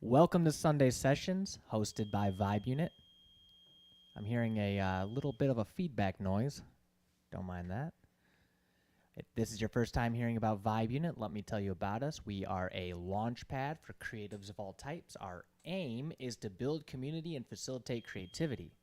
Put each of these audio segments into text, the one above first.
Welcome to Sunday Sessions, hosted by Vibe Unit. I'm hearing a little bit of a feedback noise. Don't mind that. If this is your first time hearing about Vibe Unit, let me tell you about us. We are a launch pad for creatives of all types. Our aim is to build community and facilitate creativity.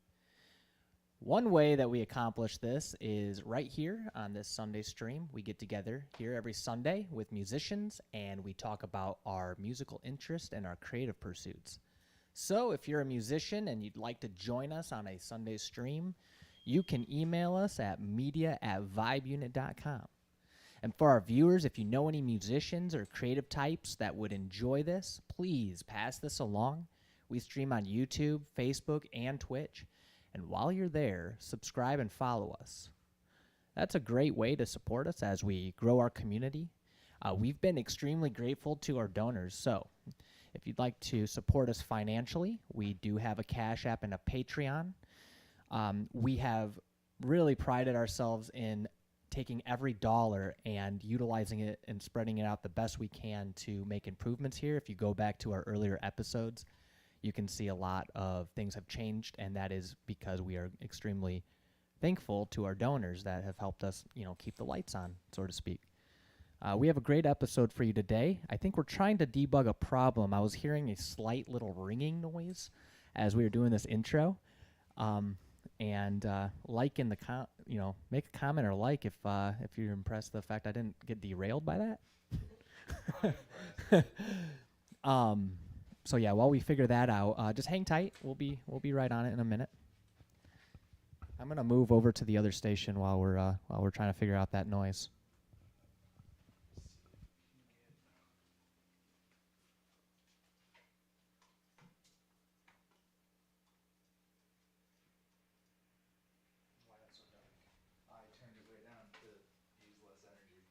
One way that we accomplish this is right here on this Sunday stream. We get together here every Sunday with musicians and we talk about our musical interest and our creative pursuits. So if you're a musician and you'd like to join us on a Sunday stream, you can email us at media@vibeunit.com. And for our viewers, if you know any musicians or creative types that would enjoy this, please pass this along. We stream on YouTube, Facebook, and Twitch. And while you're there, subscribe and follow us. That's a great way to support us as we grow our community. We've been extremely grateful to our donors. So if you'd like to support us financially, we do have a Cash App and a Patreon. We have really prided ourselves in taking every dollar and utilizing it and spreading it out the best we can to make improvements here. If you go back to our earlier episodes, you can see a lot of things have changed, and that is because we are extremely thankful to our donors that have helped us, keep the lights on, so to speak. We have a great episode for you today. I think we're trying to debug a problem. I was hearing a slight little ringing noise as we were doing this intro. Make a comment or like if you're impressed with the fact I didn't get derailed by that. So yeah, while we figure that out, just hang tight. We'll be right on it in a minute. I'm gonna move over to the other station while we're trying to figure out that noise. Why not so dark? I turned it way down to use less energy,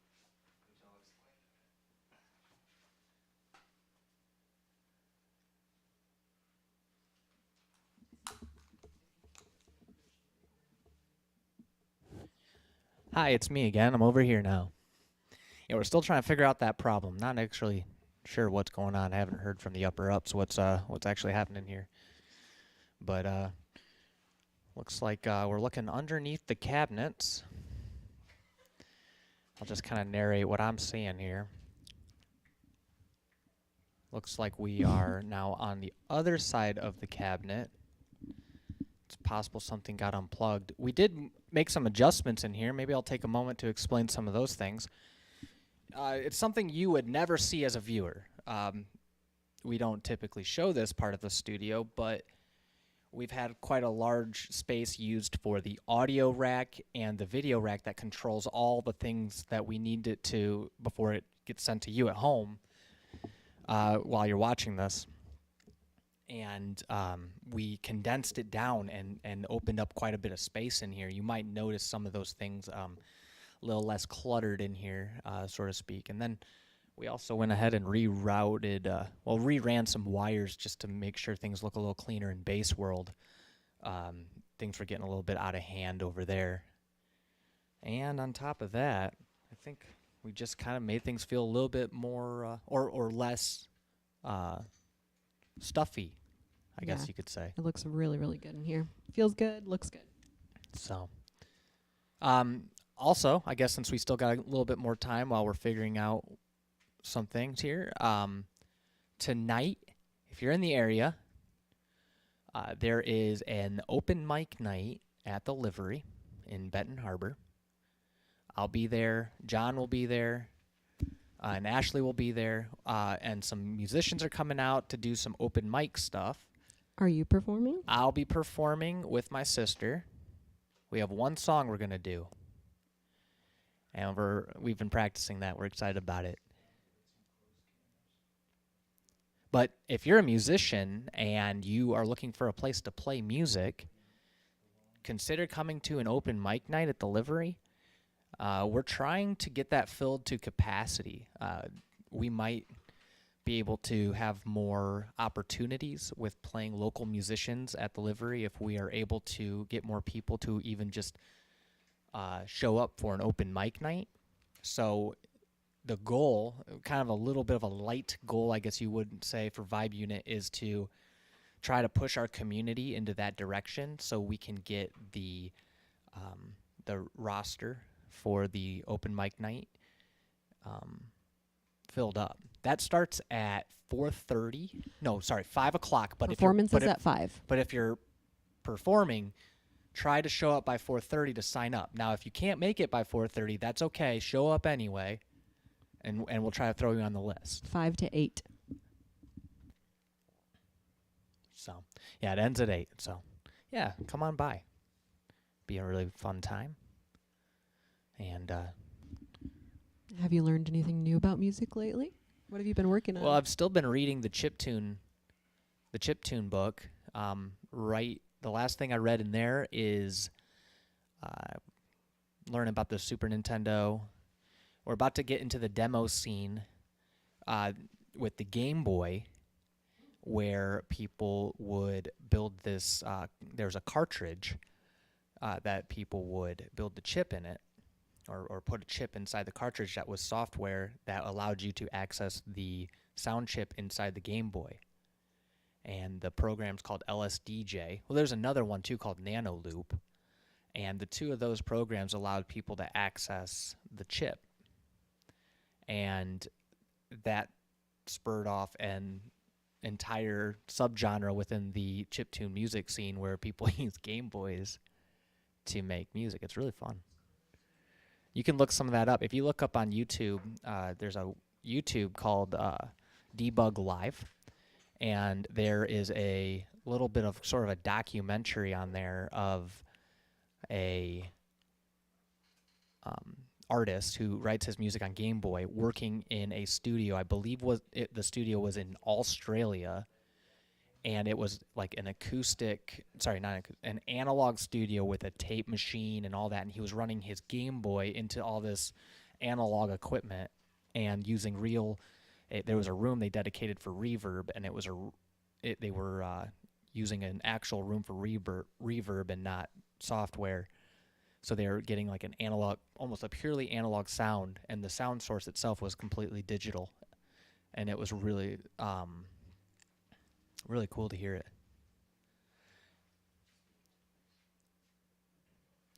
which I'll explain in a minute. Hi, it's me again. I'm over here now. Yeah, we're still trying to figure out that problem. Not actually sure what's going on. I haven't heard from the upper ups what's actually happening here. But looks like we're looking underneath the cabinets. I'll just kind of narrate what I'm seeing here. Looks like we are now on the other side of the cabinet. It's possible something got unplugged. We did make some adjustments in here. Maybe I'll take a moment to explain some of those things. It's something you would never see as a viewer. We don't typically show this part of the studio, but we've had quite a large space used for the audio rack and the video rack that controls all the things that we need it to before it gets sent to you at home while you're watching this. And we condensed it down and opened up quite a bit of space in here. You might notice some of those things a little less cluttered in here, so to speak. And then we also went ahead and reran some wires just to make sure things look a little cleaner in base world. Things were getting a little bit out of hand over there. And on top of that, I think we just kind of made things feel a little bit more or less stuffy, I guess you could say. It looks really, really good in here. Feels good, looks good. So, also, I guess since we still got a little bit more time while we're figuring out some things here, tonight, if you're in the area, there is an open mic night at the Livery in Benton Harbor. I'll be there. John will be there. And Ashley will be there, and some musicians are coming out to do some open mic stuff. Are you performing? I'll be performing with my sister. We have one song we're going to do, and we've been practicing that. We're excited about it. But if you're a musician and you are looking for a place to play music, consider coming to an open mic night at the Livery. We're trying to get that filled to capacity. We might be able to have more opportunities with playing local musicians at the Livery if we are able to get more people to even just show up for an open mic night. So the goal, kind of a little bit of a light goal, I guess you would say, for Vibe Unit is to try to push our community into that direction so we can get the roster for the open mic night filled up. That starts at 4:30. No, sorry, 5 o'clock. But Performance if is at 5. But if you're performing, try to show up by 4:30 to sign up. Now, if you can't make it by 4:30, that's okay. Show up anyway, and we'll try to throw you on the list. 5 to 8. So, yeah, it ends at 8. So, yeah, come on by. Be a really fun time. And, Have you learned anything new about music lately? What have you been working on? well, I've still been reading the chiptune book. The last thing I read in there is learn about the Super Nintendo. We're about to get into the demo scene with the Game Boy, where people would build this. There's a cartridge that people would build the chip in it, or put a chip inside the cartridge that was software that allowed you to access the sound chip inside the Game Boy. And the program's called LSDJ. Well, there's another one, too, called Nano Loop. And the two of those programs allowed people to access the chip. And that spurred off an entire subgenre within the chiptune music scene where people use Game Boys to make music. It's really fun. You can look some of that up. If you look up on YouTube, there's a YouTube called Debug Live. And there is a little bit of sort of a documentary on there of a artist who writes his music on Game Boy working in a studio. I believe the studio was in Australia, and it was like an an analog studio with a tape machine and all that. And he was running his Game Boy into all this analog equipment and using real. There was a room they dedicated for reverb, and they were using an actual room for reverb and not software. So they were getting like an analog, almost a purely analog sound, and the sound source itself was completely digital, and it was really, really cool to hear it.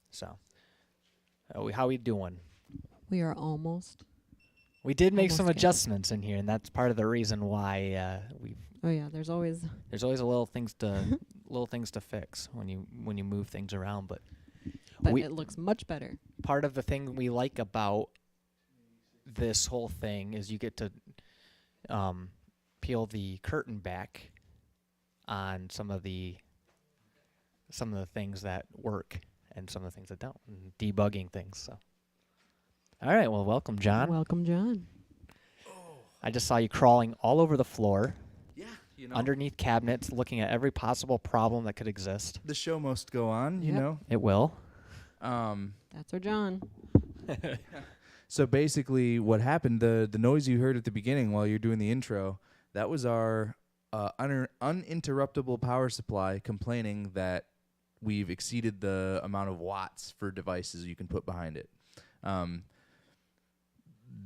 So, how we doing? We are almost. We did make some Almost good. adjustments in here, and that's part of the reason why we. Oh yeah, there's always There's always a little things to fix when you move things around, but it looks much better. part of the thing we like about this whole thing is you get to peel the curtain back on some of the things that work and some of the things that don't, and debugging things. So, all right, well, welcome, John. Welcome, John. I just saw you crawling all over the floor. Yeah, Underneath cabinets, looking at every possible problem that could exist. the show must go on, you Yep. know. It will. That's our John. So basically, what happened, the noise you heard at the beginning while you're doing the intro, that was our uninterruptible power supply complaining that we've exceeded the amount of watts for devices you can put behind it.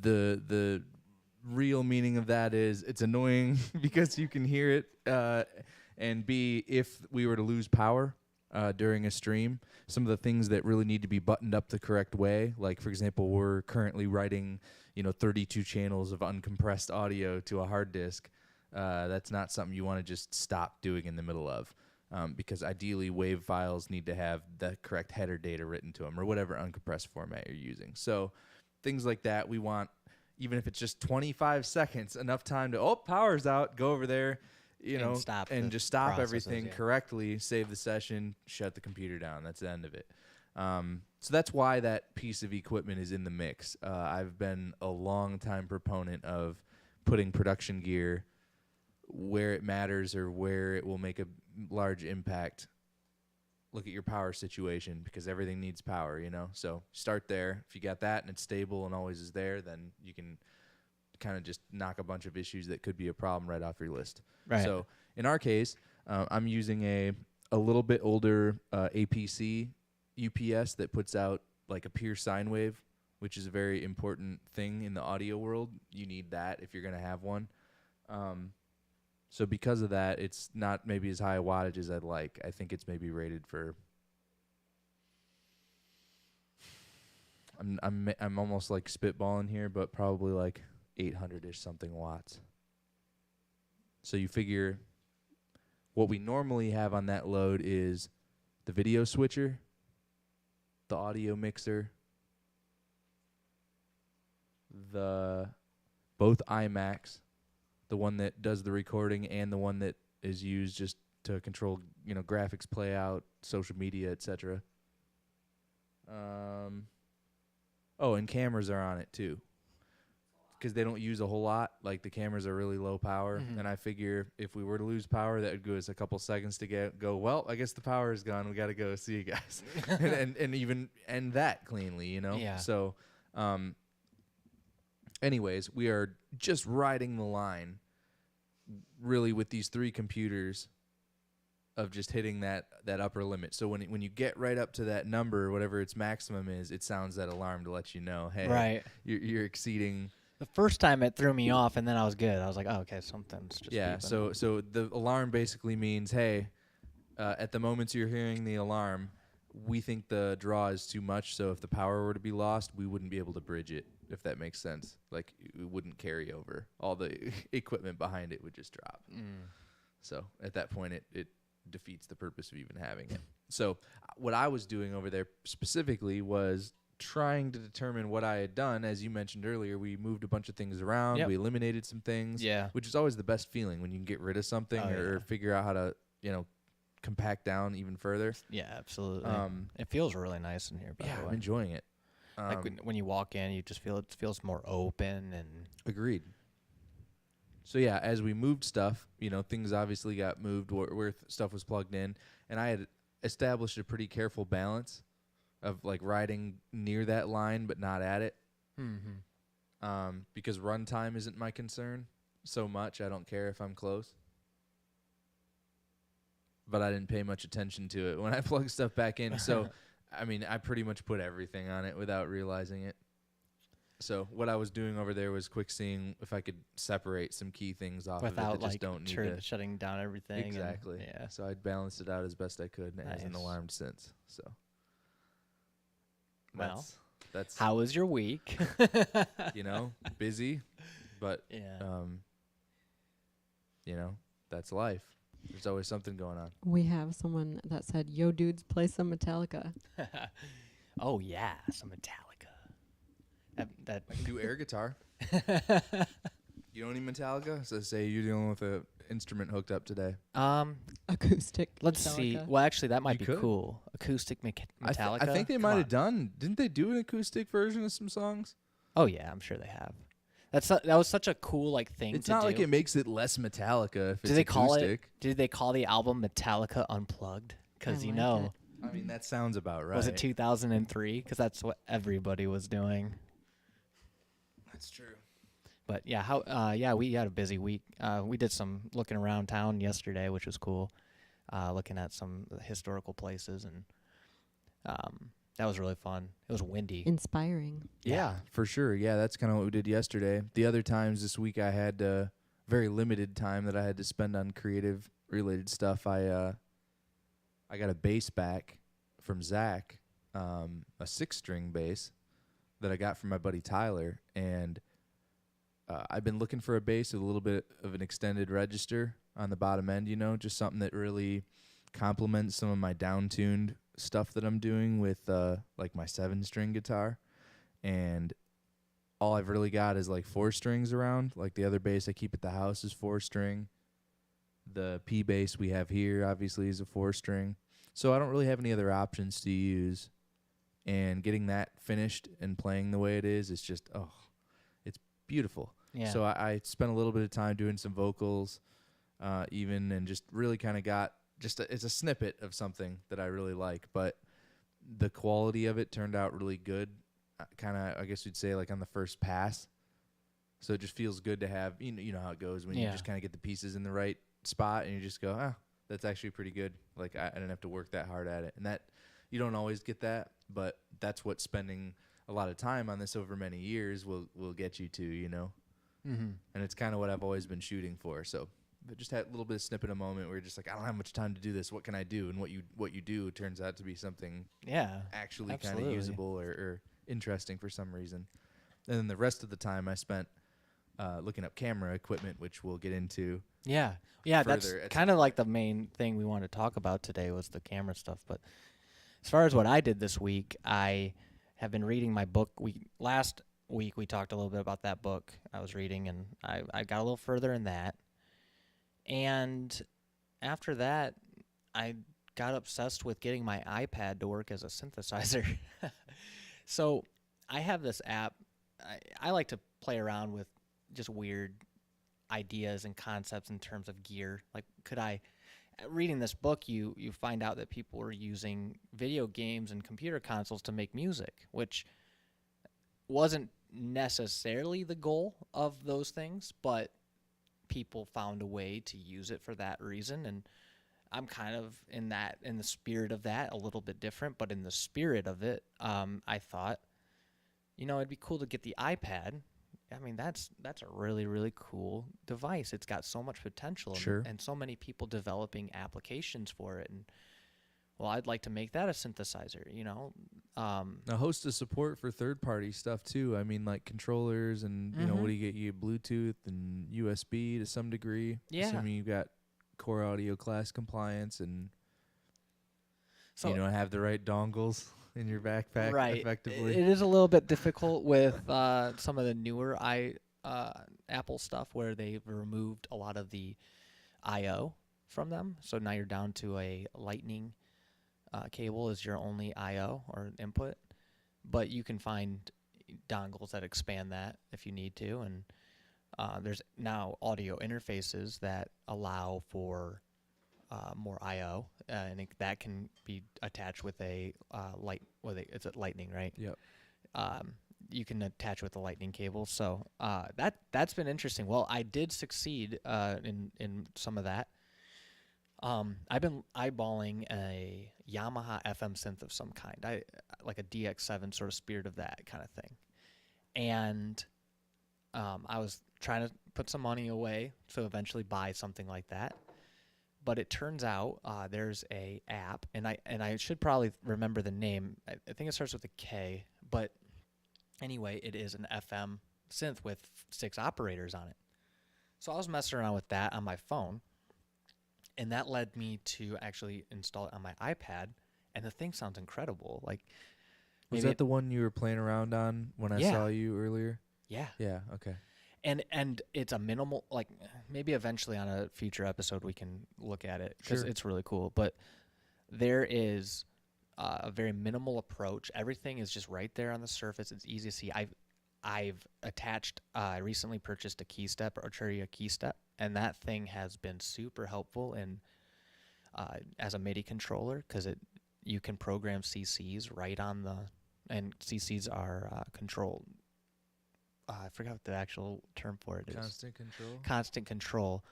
The real meaning of that is it's annoying because you can hear it, and B, if we were to lose power during a stream, some of the things that really need to be buttoned up the correct way, like, for example, we're currently writing 32 channels of uncompressed audio to a hard disk. That's not something you want to just stop doing in the middle of, because ideally WAV files need to have the correct header data written to them or whatever uncompressed format you're using. So things like that, we want, even if it's just 25 seconds, enough time to, power's out, go over there, And stop and the just stop processes, everything yeah. correctly, save the session, shut the computer down. That's the end of it. So that's why that piece of equipment is in the mix. I've been a long time proponent of putting production gear where it matters or where it will make a large impact. Look at your power situation, because everything needs power, So start there. If you got that and it's stable and always is there, then you can kind of just knock a bunch of issues that could be a problem right off your list. Right. So in our case, I'm using a little bit older APC UPS that puts out like a pure sine wave. which is a very important thing in the audio world. You need that if you're going to have one. So because of that, it's not maybe as high a wattage as I'd like. I think it's maybe rated for. I'm almost like spitballing here, but probably like 800-ish something watts. So you figure what we normally have on that load is the video switcher, the audio mixer, both iMacs, the one that does the recording and the one that is used just to control, graphics play out, social media, etc. And cameras are on it too, because they don't use a whole lot. Like the cameras are really low power, and I figure if we were to lose power, that would give us a couple seconds to go. Well, I guess the power is gone. We got to go. See you guys, and even end that cleanly, Yeah. So, anyways, we are just riding the line, really, with these 3 computers, of just hitting that upper limit. So when you get right up to that number, whatever its maximum is, it sounds that alarm to let you know, hey, Right. you're exceeding. The first time it threw me off, and then I was good. I was like, oh, okay, something's just beeping. So the alarm basically means, hey, at the moments you're hearing the alarm, we think the draw is too much, so if the power were to be lost, we wouldn't be able to bridge it, if that makes sense. Like, it wouldn't carry over. All the equipment behind it would just drop. So at that point, it defeats the purpose of even having it. So what I was doing over there specifically was trying to determine what I had done. As you mentioned earlier, we moved a bunch of things around. Yep. We eliminated some things, Yeah. which is always the best feeling when you can get rid of something or figure out how to, compact down even further. Yeah, absolutely. It feels really nice in here, by the way. I'm enjoying it. Like when you walk in, you just feel it feels more open and. Agreed. So yeah, as we moved stuff, things obviously got moved where stuff was plugged in, and I had established a pretty careful balance of like riding near that line but not at it. Because runtime isn't my concern so much. I don't care if I'm close. But I didn't pay much attention to it when I plugged stuff back in. So, I pretty much put everything on it without realizing it. So what I was doing over there was quick seeing if I could separate some key things off without of it that just don't need to. shutting down everything. Exactly. Yeah. So I'd balanced it out as best I could, and it hasn't Nice. alarmed since. So. Well, that's how was your week? Busy, but Yeah. that's life. There's always something going on. We have someone that said, "Yo, dudes, play some Metallica." Oh yeah, some Metallica. That I can do air guitar. You don't need Metallica? So say you're dealing with an instrument hooked up today. Acoustic. Let's Metallica. see. Well, actually, that might You be could. cool. Acoustic Metallica. I think they Come might on. have done. Didn't they do an acoustic version of some songs? Oh yeah, I'm sure they have. That was such a cool thing. It's to not do. like it makes it less Metallica if it's Did they call acoustic. Did they call the album Metallica Unplugged? Because I like it. I mean, that sounds about right. was it 2003? Because that's what everybody was doing. That's true. But yeah, we had a busy week. We did some looking around town yesterday, which was cool. Looking at some historical places, and that was really fun. It was windy. Inspiring. Yeah, for sure. Yeah, that's kind of what we did yesterday. The other times this week, I had very limited time that I had to spend on creative related stuff. I got a bass back from Zach, a 6-string bass that I got from my buddy Tyler, and I've been looking for a bass with a little bit of an extended register on the bottom end, just something that really complements some of my down-tuned stuff that I'm doing with like my 7-string guitar. And all I've really got is like 4 strings around. Like the other bass I keep at the house is 4-string. The P bass we have here obviously is a 4-string. So I don't really have any other options to use. And getting that finished and playing the way it is just, it's beautiful. Yeah. So I spent a little bit of time doing some vocals even, and just really kind of got it's a snippet of something that I really like. But the quality of it turned out really good. Kind of, I guess you'd say, like on the first pass. So it just feels good to have, you know how it goes when you just kind of get the pieces in the right spot and you just go, that's actually pretty good. Like I didn't have to work that hard at it. And that, you don't always get that, but that's what spending a lot of time on this over many years will get you to, you know. Mm-hmm. And it's kind of what I've always been shooting for. So, but just had a little bit of snippet a moment where you're just like, I don't have much time to do this. What can I do? And what you do turns out to be something Yeah. actually kind of absolutely. usable or interesting for some reason. And then the rest of the time I spent looking up camera equipment, which we'll get into. Yeah. Yeah, that's Further at kind some of like the main thing we wanted to talk about today was the camera stuff. But as far as what I did this week, I have been reading my book. Last week we talked a little bit about that book I was reading, and I got a little further in that. And after that, I got obsessed with getting my iPad to work as a synthesizer. So I have this app. I like to play around with just weird ideas and concepts in terms of gear. Like, reading this book, you find out that people were using video games and computer consoles to make music, which wasn't necessarily the goal of those things, but people found a way to use it for that reason. And I'm kind of in the spirit of that, a little bit different, but in the spirit of it, I thought, it'd be cool to get the iPad. I mean, that's a really, really cool device. It's got so much potential Sure. and so many people developing applications for it. And, well, I'd like to make that a synthesizer, A host of support for third-party stuff too. I mean, like controllers and you know, what do you get? You get Bluetooth and USB to some degree. Yeah. Assuming you've got core audio class compliance and So, have the right dongles in your backpack right. effectively. It is a little bit difficult with some of the newer Apple stuff where they've removed a lot of the I/O from them. So now you're down to a Lightning cable is your only I/O or input, but you can find dongles that expand that if you need to. And there's now audio interfaces that allow for more I/O, and that can be attached with a it's a Lightning, right? Yep. You can attach with the Lightning cable. So that's been interesting. Well, I did succeed in some of that. I've been eyeballing a Yamaha FM synth of some kind, like a DX7 sort of spirit of that kind of thing, and I was trying to put some money away to eventually buy something like that. But it turns out there's a app, and I should probably remember the name. I think it starts with a K, but anyway, it is an FM synth with 6 operators on it. So I was messing around with that on my phone, and that led me to actually install it on my iPad, and the thing sounds incredible. Like, Was maybe that the one you were playing around on when I Yeah. saw you earlier? yeah. Yeah. Okay. And it's a minimal, like, maybe eventually on a future episode we can look at it because Sure. it's really cool. But there is a very minimal approach. Everything is just right there on the surface. It's easy to see. I've attached. I recently purchased a key step, or Arturia key step, and that thing has been super helpful in as a MIDI controller because you can program CCs right on and CCs are controlled. I forgot what the actual term for it is. Constant control. Constant control.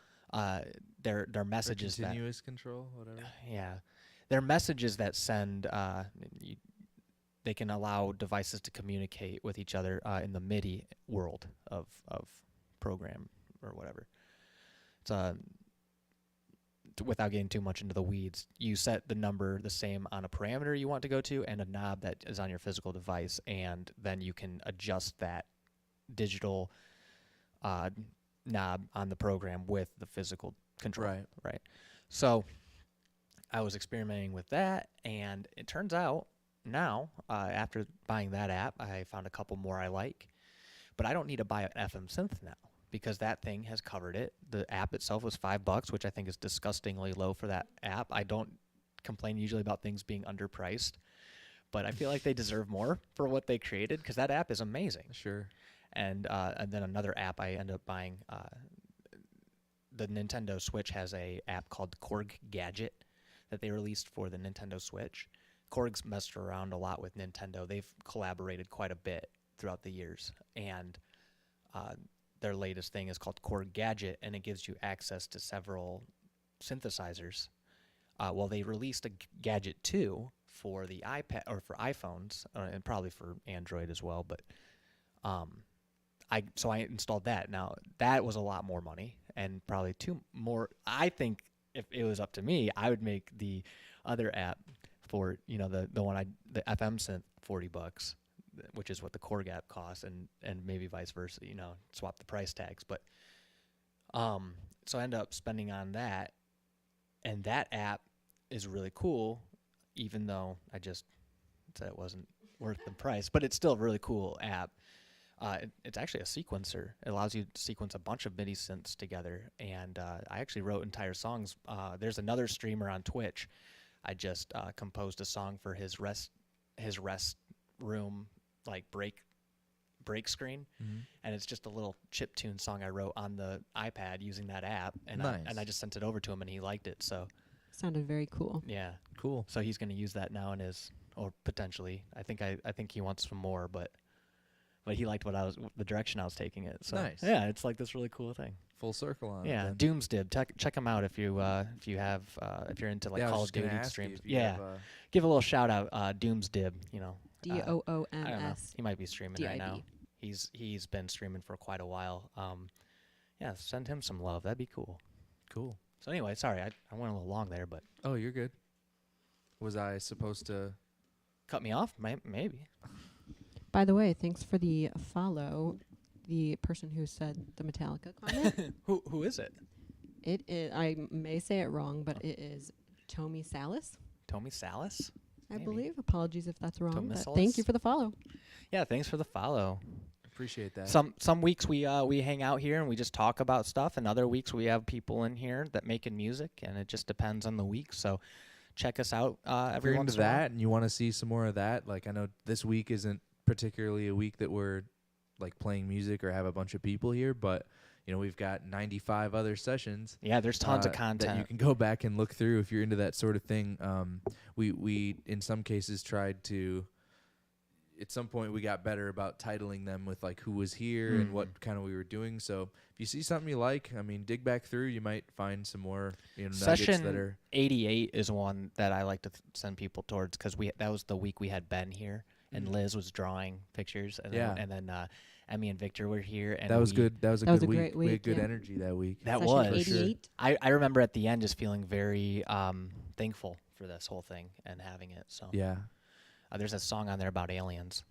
Their messages that Continuous control. Whatever. yeah, they're messages that send. They can allow devices to communicate with each other in the MIDI world of program or whatever. It's without getting too much into the weeds, you set the number the same on a parameter you want to go to and a knob that is on your physical device, and then you can adjust that digital knob on the program with the physical control. Right. So I was experimenting with that, and it turns out now, after buying that app, I found a couple more I like, but I don't need to buy an FM synth now because that thing has covered it. The app itself was $5, which I think is disgustingly low for that app. I don't complain usually about things being underpriced, but I feel like they deserve more for what they created because that app is amazing. Sure. And then another app I ended up buying, the Nintendo Switch has a app called Korg Gadget that they released for the Nintendo Switch. Korg's messed around a lot with Nintendo. They've collaborated quite a bit throughout the years, and their latest thing is called Korg Gadget, and it gives you access to several synthesizers. Well, they released a Gadget 2 for the iPad or for iPhones and probably for Android as well. But I installed that. Now that was a lot more money and probably two more. I think if it was up to me, I would make the other app for the FM synth $40, which is what the Korg app costs, and maybe vice versa. Swap the price tags. But so I ended up spending on that, and that app is really cool, even though I just said it wasn't worth the price. But it's still a really cool app. It's actually a sequencer. It allows you to sequence a bunch of MIDI synths together, and I actually wrote entire songs. There's another streamer on Twitch. I just composed a song for his rest room, like break screen, and it's just a little chiptune song I wrote on the iPad using that app, and Nice. I just sent it over to him, and he liked it. So Sounded very cool. yeah, Cool. so he's going to use that now in his, or potentially. I think he wants some more, but he liked the direction I was taking it. So Nice. yeah, it's like this really cool thing. Full circle on Yeah, it. then. Doomsdib. Check him out if you're into like Yeah, I was Call of just gonna Duty ask you streams. if you Yeah, have, give a little shout out, Doomsdib. I don't know. DOOMS. He might be streaming right now. DIB. He's been streaming for quite a while. Yeah, send him some love. That'd be cool. Cool. So anyway, sorry, I went a little long there, but Oh, you're good. Was I supposed to? cut me off? Maybe. By the way, thanks for the follow. The person who said the Metallica comment. Who is it? It is. I may say it wrong, but it is Tommy Salas, Tommy Salas? I Maybe. believe. Apologies if that's wrong. But Tomisalis? thank you for the follow. Yeah, thanks for the follow. Appreciate that. Some weeks we hang out here and we just talk about stuff, and other weeks we have people in here that making music, and it just depends on the week. So check us out if every you're once into in a while. that and you want to see some more of that, like I know this week isn't particularly a week that we're like playing music or have a bunch of people here, but we've got 95 other sessions. Yeah, there's tons of that content. you can go back and look through if you're into that sort of thing. We in some cases tried to. At some point, we got better about titling them with like who was here and what kind of we were doing. So if you see something you like, dig back through. You might find some more nuggets that Session are 88 is one that I like to send people towards, because that was the week we had Ben here and Liz was drawing pictures, and then Emmy and Victor were here, and that was good. That was a That was good a week. great We had week, good yeah. energy that week. That Session was. For sure. 88. I remember at the end just feeling very thankful for this whole thing and having it. So Yeah. there's a song on there about aliens.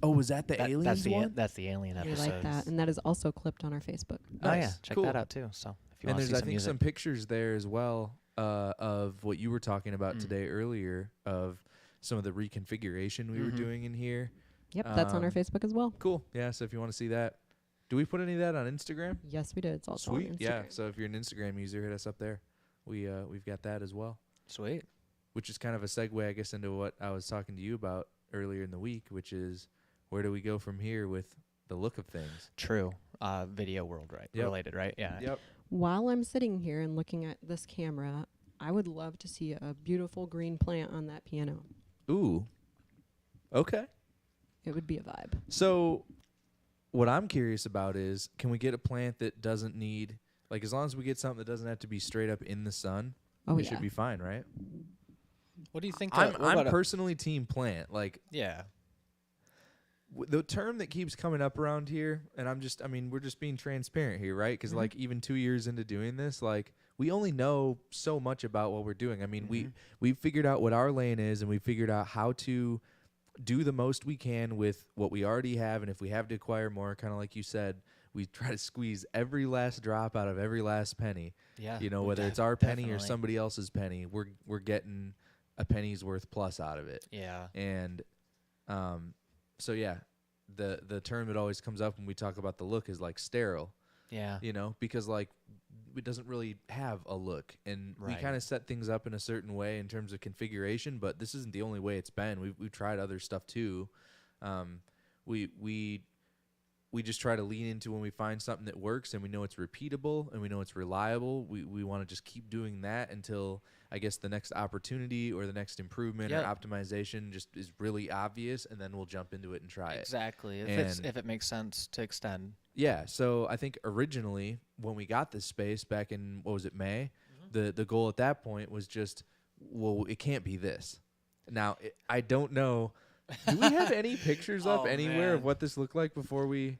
Oh, was that the That's aliens the one? that's the alien We episode. like that, and that is also clipped on our Facebook. Oh yeah, Nice. check Cool. that out too. So if you And want to there's see I some think music. some pictures there as well of what you were talking about today earlier, of some of the reconfiguration we were doing in here. Yep, that's on our Um, Facebook as well. Cool. Yeah. So if you want to see that, do we put any of that on Instagram? Yes, we did. It's also Sweet. on Instagram. Yeah. So if you're an Instagram user, hit us up there. We've got that as well, Sweet. which is kind of a segue, I guess, into what I was talking to you about earlier in the week, which is where do we go from here with the look of things? True. Video world, right? Yep. Related, right? Yeah. Yep. While I'm sitting here and looking at this camera, I would love to see a beautiful green plant on that piano. Ooh. Okay. It would be a vibe. So what I'm curious about is, can we get a plant that doesn't need, like, as long as we get something that doesn't have to be straight up in the sun, Oh, we yeah. should be fine, right? What do you think? I'm personally team plant. Like, yeah. the term that keeps coming up around here, and we're just being transparent here, right? Because like even 2 years into doing this, like we only know so much about what we're doing. I mean, we figured out what our lane is, and we figured out how to do the most we can with what we already have, and if we have to acquire more, kind of like you said, we try to squeeze every last drop out of every last penny. Yeah. Whether it's our penny or Definitely. somebody else's penny, we're getting a penny's worth plus out of it. Yeah. And so yeah, the term that always comes up when we talk about the look is like sterile, Yeah. because like it doesn't really have a look, and we Right. kind of set things up in a certain way in terms of configuration, but this isn't the only way it's been. We've tried other stuff too. We just try to lean into when we find something that works and we know it's repeatable and we know it's reliable. We want to just keep doing that until I guess the next opportunity or the next improvement or Yep. optimization just is really obvious, and then we'll jump into it and try it. Exactly. And- If it makes sense to extend. Yeah, so I think originally when we got this space back in, what was it, May? The goal at that point was just, well, it can't be this. Now, I don't know. Do we have any pictures up Oh, anywhere of man. what this looked like before we?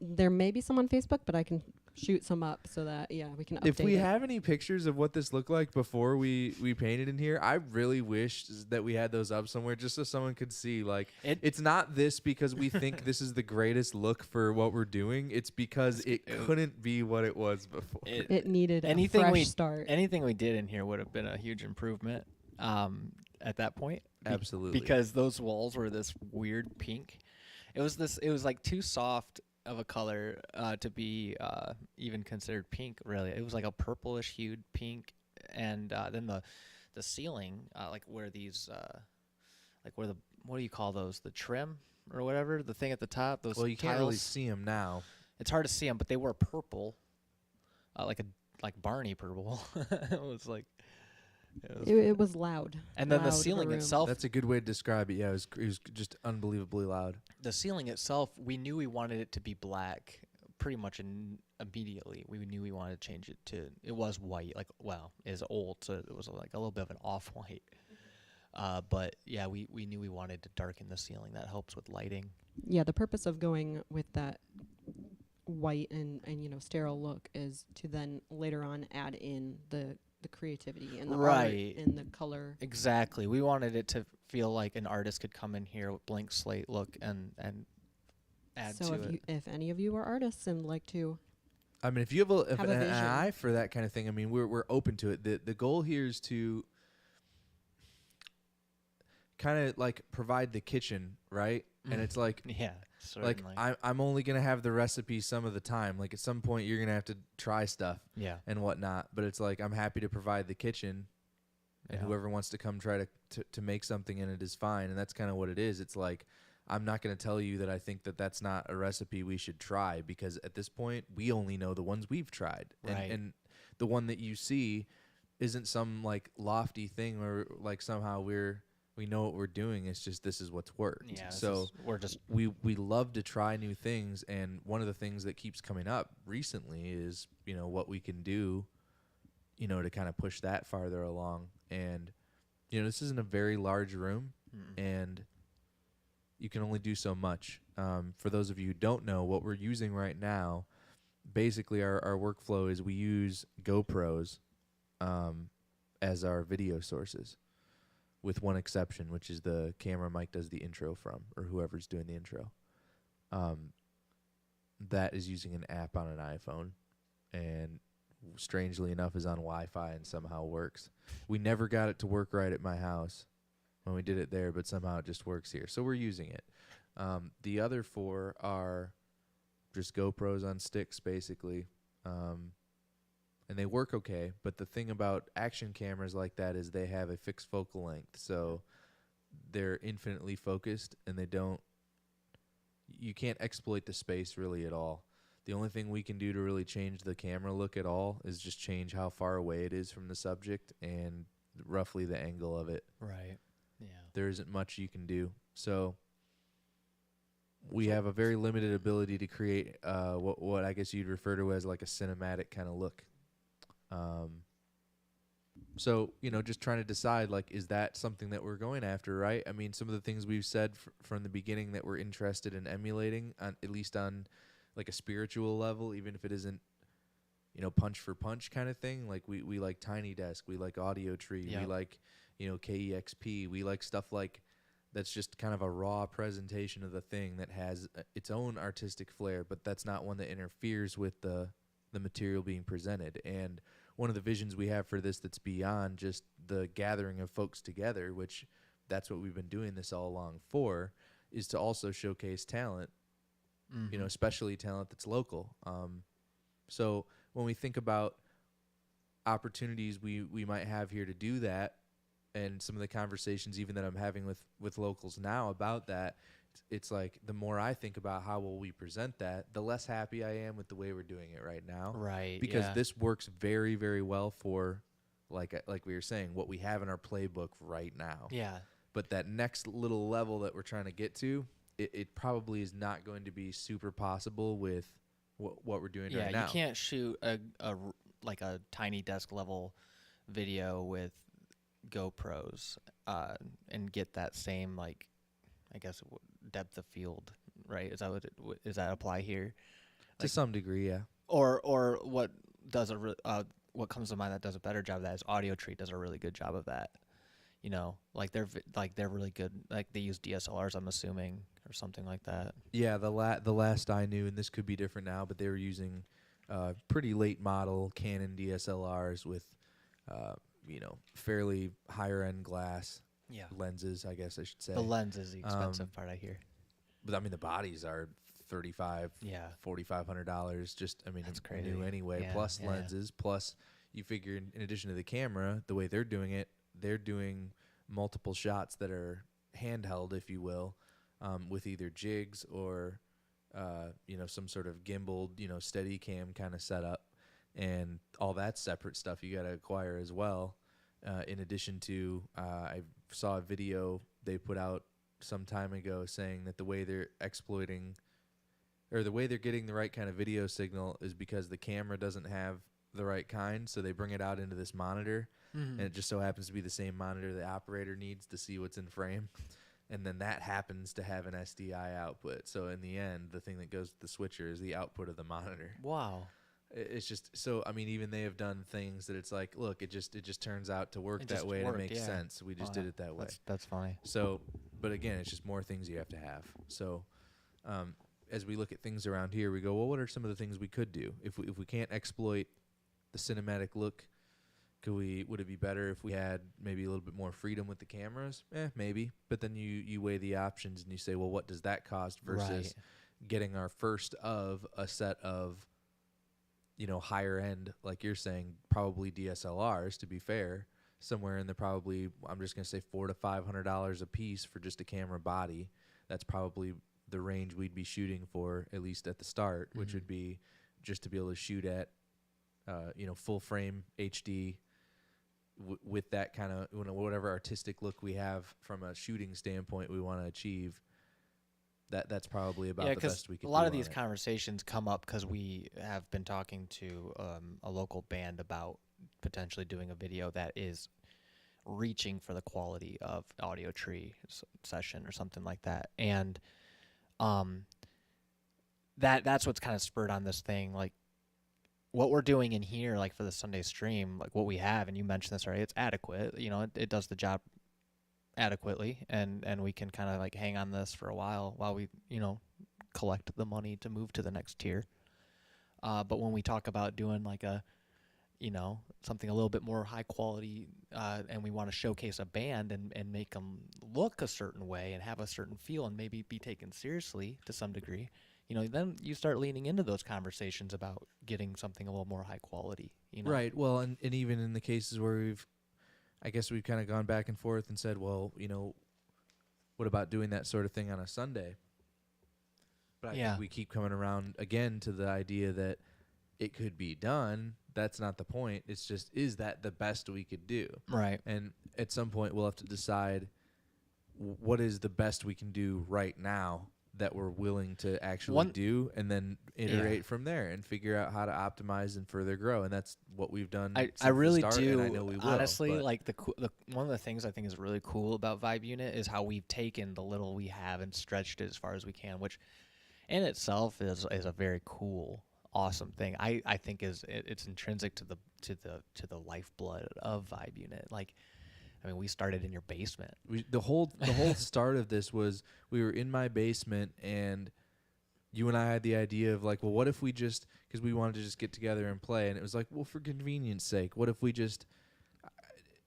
There may be some on Facebook, but I can shoot some up so that we can update If we it. have any pictures of what this looked like before we painted in here, I really wish that we had those up somewhere just so someone could see. Like, it's not this because we think this is the greatest look for what we're doing. It's because it couldn't be what it was before. It needed a anything fresh we start. anything we did in here would have been a huge improvement at that point. Absolutely. Because those walls were this weird pink. It was like too soft of a color to be even considered pink. Really, it was like a purplish hued pink, and then the ceiling, like where these like where the, what do you call those, the trim or whatever, the thing at the top, those Well, you can't really tiles? see them now. It's hard to see them, but they were purple, like Barney purple. It was like It was loud. and then the Loud ceiling room. itself. That's a good way to describe it. Yeah, it was just unbelievably loud. The ceiling itself, we knew we wanted it to be black pretty much immediately. We knew we wanted to change it to, it was white, like, well, it's old, so it was like a little bit of an off-white. But yeah, we knew we wanted to darken the ceiling. That helps with lighting. Yeah, the purpose of going with that white and sterile look is to then later on add in the creativity and the art Right. and the color. Exactly. We wanted it to feel like an artist could come in here with blank slate look and add So to it. if any of you are artists and like to, I mean, if you have Have a an vision. eye for that kind of thing, I mean, we're open to it. The goal here is to kind of like provide the kitchen, right? And it's like Yeah, certainly. I'm only gonna have the recipe some of the time. Like at some point, you're gonna have to try stuff yeah. and whatnot. But it's like I'm happy to provide the kitchen, and Yeah. whoever wants to come try to make something in it is fine. And that's kind of what it is. It's like I'm not gonna tell you that I think that that's not a recipe we should try, because at this point we only know the ones we've tried, Right. and the one that you see isn't some like lofty thing or like somehow we know what we're doing. It's just this is what's worked. Yeah. So we're just we love to try new things, and one of the things that keeps coming up recently is what we can do to kind of push that farther along. And this isn't a very large room, and you can only do so much. For those of you who don't know, what we're using right now, basically our workflow is we use GoPros as our video sources, with one exception, which is the camera Mike does the intro from, or whoever's doing the intro. That is using an app on an iPhone, and strangely enough is on Wi-Fi and somehow works. We never got it to work right at my house when we did it there, but somehow it just works here. So we're using it. The other four are just GoPros on sticks, basically. And they work okay, but the thing about action cameras like that is they have a fixed focal length, so they're infinitely focused, and you can't exploit the space really at all. The only thing we can do to really change the camera look at all is just change how far away it is from the subject and roughly the angle of it. right. Yeah. There isn't much you can do. So we have a very limited ability to create what I guess you'd refer to as like a cinematic kind of look. So, just trying to decide, like, is that something that we're going after, right? I mean, some of the things we've said from the beginning that we're interested in emulating, at least on, like, a spiritual level, even if it isn't, punch for punch kind of thing. Like, we like Tiny Desk, we like Audio Tree, Yep. we like, KEXP, we like stuff like that's just kind of a raw presentation of the thing that has its own artistic flair, but that's not one that interferes with the material being presented. And one of the visions we have for this that's beyond just the gathering of folks together, which that's what we've been doing this all along for, is to also showcase talent, especially talent that's local. So when we think about opportunities we might have here to do that, and some of the conversations even that I'm having with locals now about that, it's like the more I think about how will we present that, the less happy I am with the way we're doing it right now. Right. Because yeah. this works very, very well for, like we were saying, what we have in our playbook right now. Yeah. But that next little level that we're trying to get to, it probably is not going to be super possible with what we're doing right now. Yeah, you can't shoot a Tiny Desk level video with GoPros and get that same, like, I guess depth of field, right? Is that does that apply here? To some degree, yeah. Or what does what comes to mind that does a better job of that is Audio Tree does a really good job of that. You know, like they're really good. Like they use DSLRs, I'm assuming, or something like that. Yeah, the last I knew, and this could be different now, but they were using pretty late model Canon DSLRs with, fairly higher end glass Yeah. lenses, I guess I should say. The lens is the expensive part, I hear. But I mean, the bodies are Yeah. $4,500. Just, I mean, That's it's crazy. new anyway. Yeah, Plus yeah. lenses. Plus, you figure in addition to the camera, the way they're doing it, they're doing multiple shots that are handheld, if you will, with either jigs or some sort of gimbaled, steady cam kind of setup, and all that separate stuff you got to acquire as well. In addition to, I saw a video they put out some time ago saying that the way they're exploiting, or the way they're getting the right kind of video signal, is because the camera doesn't have the right kind, so they bring it out into this monitor, and it just so happens to be the same monitor the operator needs to see what's in frame. And then that happens to have an SDI output. So in the end, the thing that goes to the switcher is the output of the monitor. Wow. It's just so, I mean, even they have done things that it's like, look, it just turns out to work It that just way, and it worked, makes yeah. sense. We just Wow. did it that way. That's funny. So, but again, it's just more things you have to have. So, as we look at things around here, we go, well, what are some of the things we could do if we can't exploit the cinematic look? Would it be better if we had maybe a little bit more freedom with the cameras? Maybe. But then you weigh the options and you say, well, what does that cost versus Right. getting our first of a set of, higher end, like you're saying, probably DSLRs, to be fair, somewhere in the probably, I'm just going to say $400 to $500 a piece for just a camera body. That's probably the range we'd be shooting for, at least at the start, which would be just to be able to shoot at, full frame HD, with that kind of, whatever artistic look we have from a shooting standpoint we want to achieve. That's probably about the best we could do. A lot of on these it. conversations come up because we have been talking to a local band about potentially doing a video that is reaching for the quality of Audio Tree session or something like that, and that's what's kind of spurred on this thing, like what we're doing in here, like for the Sunday stream, like what we have, and you mentioned this already, it's adequate. It does the job adequately, and we can kind of like hang on this for a while we collect the money to move to the next tier. But when we talk about doing like a something a little bit more high quality, and we want to showcase a band and make them look a certain way and have a certain feel and maybe be taken seriously to some degree, then you start leaning into those conversations about getting something a little more high quality. Right. Well, and even in the cases where we've kind of gone back and forth and said, well, what about doing that sort of thing on a Sunday? But I think we keep coming around again to the idea that it could be done. That's not the point. It's just, is that the best we could do? Right. And at some point, we'll have to decide what is the best we can do right now that we're willing to actually do, and then iterate from there and figure out how to optimize and further grow. And that's what we've done. I really the start, do. And I know we will, honestly, like the one of the things I think is really cool about Vibe Unit is how we've taken the little we have and stretched it as far as we can, which in itself is a very cool, awesome thing. I think it's intrinsic to the lifeblood of Vibe Unit. Like, I mean, we started in your basement. The whole start of this was we were in my basement, and you and I had the idea of like, well, what if we just, because we wanted to just get together and play, and it was like, well, for convenience sake, what if we just,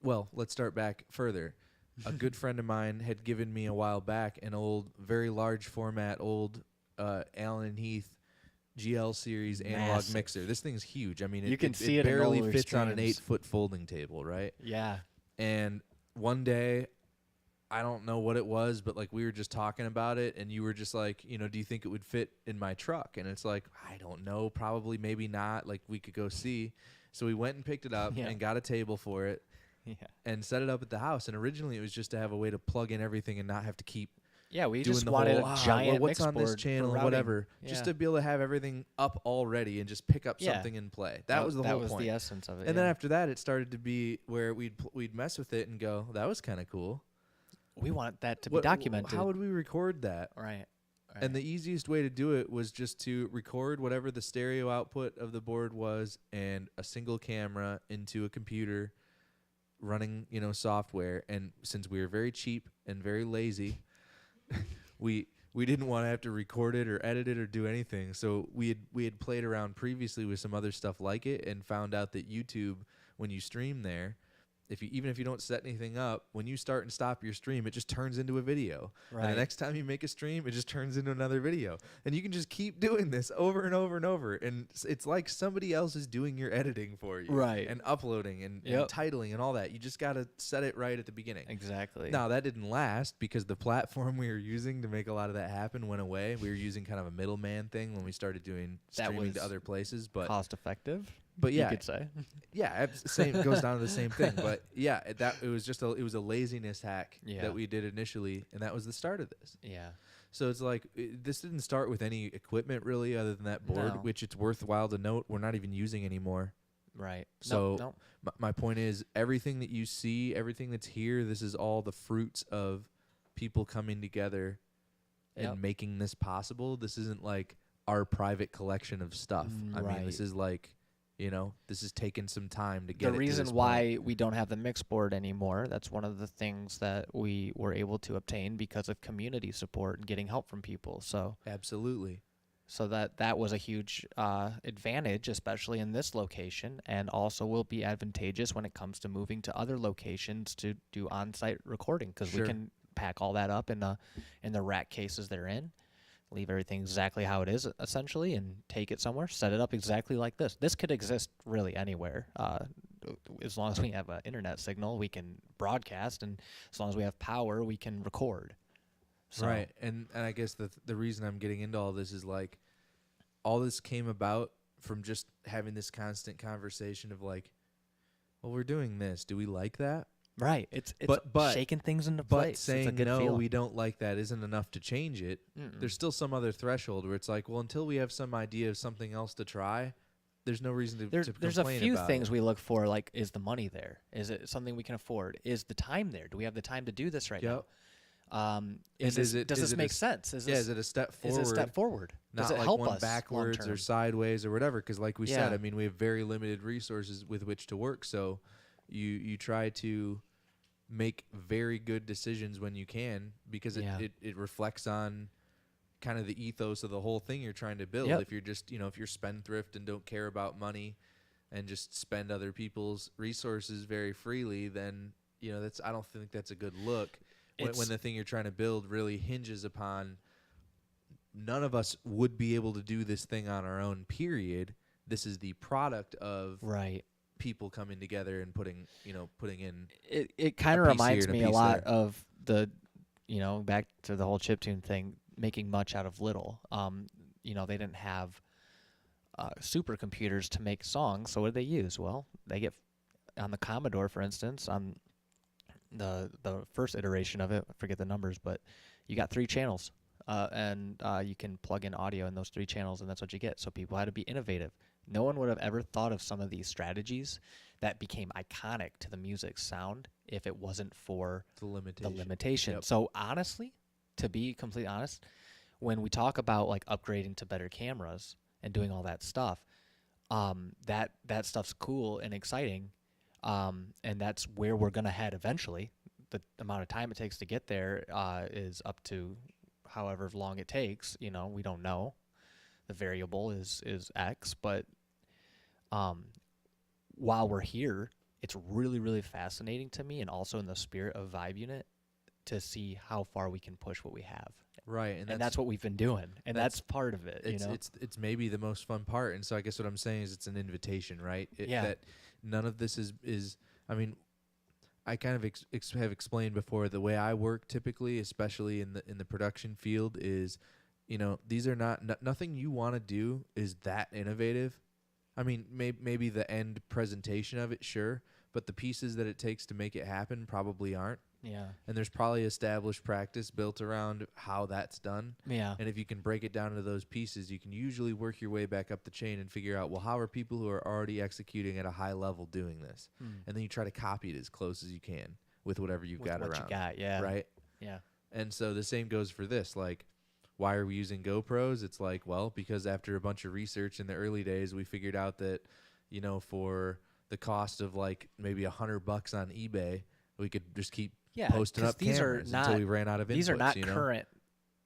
well, let's start back further. A good friend of mine had given me a while back an old, very large format, old Allen and Heath GL series analog Massive. mixer. This thing's huge. I mean, You can see it in barely roller fits on an streams. 8-foot folding table, right? Yeah. And one day, I don't know what it was, but like we were just talking about it, and you were just like, do you think it would fit in my truck? And it's like, I don't know, probably, maybe not. Like we could go see. So we went and picked it up and got a table for it Yeah. and set it up at the house. And originally it was just to have a way to plug in everything and not have to keep Yeah, we doing just the wanted whole a giant what's mix on this board for channel, routing. whatever, Yeah. just to be able to have everything up already and just pick up Yeah. something and play. That was the whole That was point. the essence of it. And yeah. then after that, it started to be where we'd mess with it and go, that was kind of cool. We want that to be What- documented. How would we record that? Right. And the easiest way to do it was just to record whatever the stereo output of the board was and a single camera into a computer running, software. And since we were very cheap and very lazy, we didn't want to have to record it or edit it or do anything. So we had played around previously with some other stuff like it and found out that YouTube, when you stream there, even if you don't set anything up, when you start and stop your stream, it just turns into a video. Right. And the next time you make a stream, it just turns into another video. And you can just keep doing this over and over and over. And it's like somebody else is doing your editing for you. Right. And uploading and titling and all that. You just got to set it right at the beginning. Exactly. Now, that didn't last because the platform we were using to make a lot of that happen went away. We were using kind of a middleman thing when we started doing streaming to other places. But cost effective. But yeah, you could say. Yeah, same goes down to the same thing. But yeah, it was a laziness hack that we did initially, and that was the start of this. Yeah. So it's like this didn't start with any equipment really, other than that board, No. which it's worthwhile to note we're not even using anymore. Right. So no. My point is, everything that you see, everything that's here, this is all the fruits of people coming together and making this possible. This isn't like our private collection of stuff. I mean, this is like. This is taking some time to get the reason why we don't have the mix board anymore, that's one of the things that we were able to obtain because of community support and getting help from people. So absolutely. So that was a huge advantage, especially in this location, and also will be advantageous when it comes to moving to other locations to do on-site recording, because we can pack all that up in the rack cases they're in. Leave everything exactly how it is, essentially, and take it somewhere, set it up exactly like this. This could exist really anywhere. As long as we have an internet signal, we can broadcast, and as long as we have power, we can record. So. Right, and I guess the reason I'm getting into all this is, like, all this came about from just having this constant conversation of, like, well, we're doing this. Do we like that? Right. It's but shaking things into but place. saying it's a good no, feeling. we don't like that isn't enough to change it. There's still some other threshold where it's like, well, until we have some idea of something else to try, there's no reason to There's a complain few about things it. we look for, like, is the money there? Is it something we can afford? Is the time there? Do we have the time to do this right now? Does this make sense? Is it a step forward? Is it a step forward? Does Not it like help one us backwards long-term? or sideways or whatever? Because like we said, Yeah. I mean, we have very limited resources with which to work. So you try to make very good decisions when you can, because it reflects on kind of the ethos of the whole thing you're trying to build. Yep. If you're just, if you're spendthrift and don't care about money and just spend other people's resources very freely, then, I don't think that's a good look. When the thing you're trying to build really hinges upon, none of us would be able to do this thing on our own, period. This is the product of people coming together and putting in. It kind of a piece here reminds and a me a piece lot there. of the, back to the whole chiptune thing, making much out of little. They didn't have supercomputers to make songs, so what did they use? Well, they get on the Commodore, for instance, on the first iteration of it, I forget the numbers, but you got 3 channels, and you can plug in audio in those 3 channels, and that's what you get. So people had to be innovative. No one would have ever thought of some of these strategies that became iconic to the music sound if it wasn't for The limitation. the limitation. Yep. So honestly, to be completely honest, when we talk about like upgrading to better cameras and doing all that stuff, that stuff's cool and exciting, and that's where we're gonna head eventually. The amount of time it takes to get there is up to however long it takes. We don't know. The variable is X, but while we're here, it's really, really fascinating to me, and also in the spirit of Vibe Unit, to see how far we can push what we have. Right, And that's what we've been doing, and that's part of it. It's maybe the most fun part, and so I guess what I'm saying is it's an invitation, right? That none of this is. I mean, I kind of have explained before, the way I work typically, especially in the production field, is, these are nothing you want to do is that innovative. I mean, maybe the end presentation of it, sure, but the pieces that it takes to make it happen probably aren't. Yeah. And there's probably established practice built around how that's done. Yeah. And if you can break it down into those pieces, you can usually work your way back up the chain and figure out, well, how are people who are already executing at a high level doing this? And then you try to copy it as close as you can with whatever you've With got what around. you got, yeah. Right? Yeah. And so the same goes for this. Like, why are we using GoPros? It's like, well, because after a bunch of research in the early days, we figured out that, you know, for the cost of like maybe $100 on eBay, we could just keep posting 'cause up these are cameras until not- we ran out of inputs. These are not you know? current.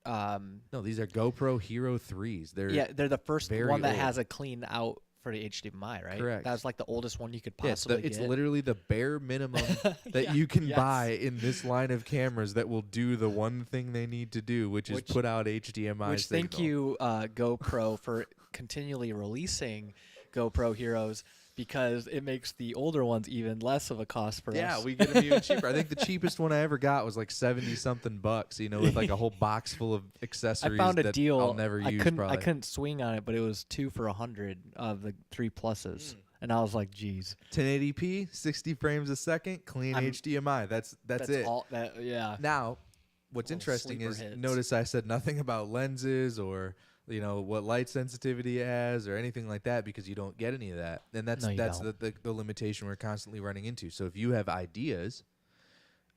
No, these are GoPro Hero 3s. They're the first very one that old. has a clean out for the HDMI, right? Correct. That was like the oldest one you could Yeah, it's, possibly it's get. literally the bare minimum that Yeah, you can yes. buy in this line of cameras that will do the one thing they need to do, which is put out HDMI Which signal. thank you, GoPro, for continually releasing GoPro Heroes, because it makes the older ones even less of a cost for us. Yeah, we get them even cheaper. I think the cheapest one I ever got was like 70-something bucks, you know, with like a whole box full of I accessories found a that deal. I'll never use I probably. couldn't swing on it, but it was 2 for $100 of the 3 pluses, and I was like, "Geez, 1080p, 60 frames a second, clean HDMI. That's it. all that." Yeah, Now, what's Little interesting sleeper is hits. notice I said nothing about lenses or what light sensitivity it has or anything like that, because you don't get any of that. And that's No, you the limitation we're constantly running into. So if you have ideas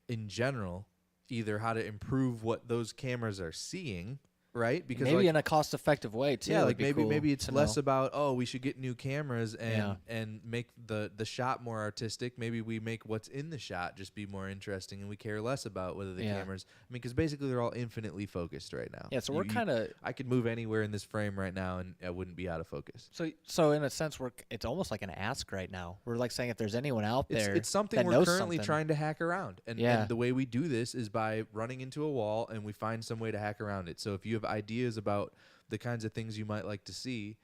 in general, either how to improve what those cameras are seeing, right? Because maybe like, in a cost-effective way too. yeah, would like be maybe cool it's to less know. about we should get new cameras and Yeah. and make the shot more artistic. Maybe we make what's in the shot just be more interesting, and we care less about whether the Yeah. cameras. I mean, because basically they're all infinitely focused right now. Yeah, so we're kind of I could move anywhere in this frame right now, and I wouldn't be out of focus. so in a sense it's almost like an ask right now. We're like saying if there's anyone out there, It's something that we're knows currently something. trying to hack around, and Yeah. the way we do this is by running into a wall, and we find some way to hack around it. So if you have ideas about the kinds of things you might like to see,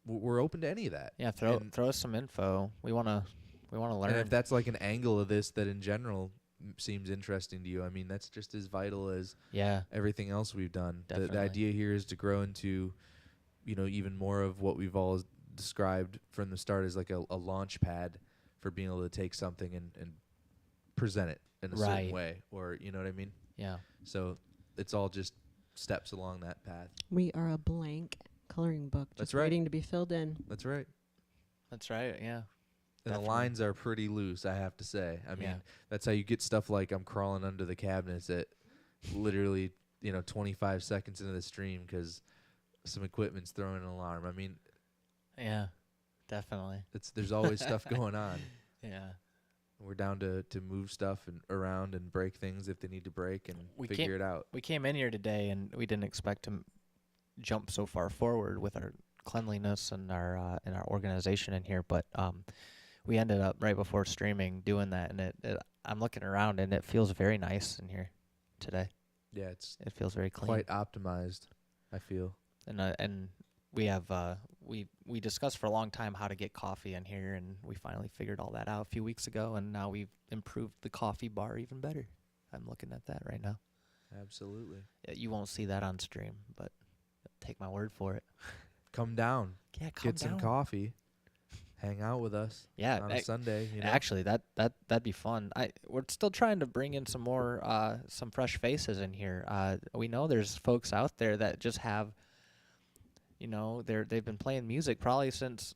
we're open to any of that. Yeah, And- throw us some info. We wanna learn. And if that's like an angle of this that in general seems interesting to you, I mean, that's just as vital as yeah, everything else we've done. The Definitely. idea here is to grow into, even more of what we've all described from the start as like a launch pad for being able to take something and present it in a certain Right. way, or you know what I mean? yeah. So it's all just steps along that path. We are a blank coloring book, That's just right. waiting to be filled in. That's right. That's right. Yeah. And the Definitely. lines are pretty loose, I have to say. I mean, Yeah. that's how you get stuff like I'm crawling under the cabinets at literally, 25 seconds into the stream because some equipment's throwing an alarm. I mean, Yeah. Definitely. there's always stuff going on. Yeah. We're down to move stuff and around and break things if they need to break and We figure it out. We came in here today and we didn't expect to jump so far forward with our cleanliness and our organization in here, but we ended up right before streaming doing that, and it I'm looking around and it feels very nice in here today. Yeah, it's It feels very clean. quite optimized, I feel. And we have we discussed for a long time how to get coffee in here, and we finally figured all that out a few weeks ago, and now we've improved the coffee bar even better. I'm looking at that right now. Absolutely. You won't see that on stream, but take my word for it. Come down, Yeah, come get some down. coffee, hang out with us Yeah, on a Sunday. actually, that'd be fun. We're still trying to bring in some more some fresh faces in here. We know there's folks out there that just have, they've been playing music probably since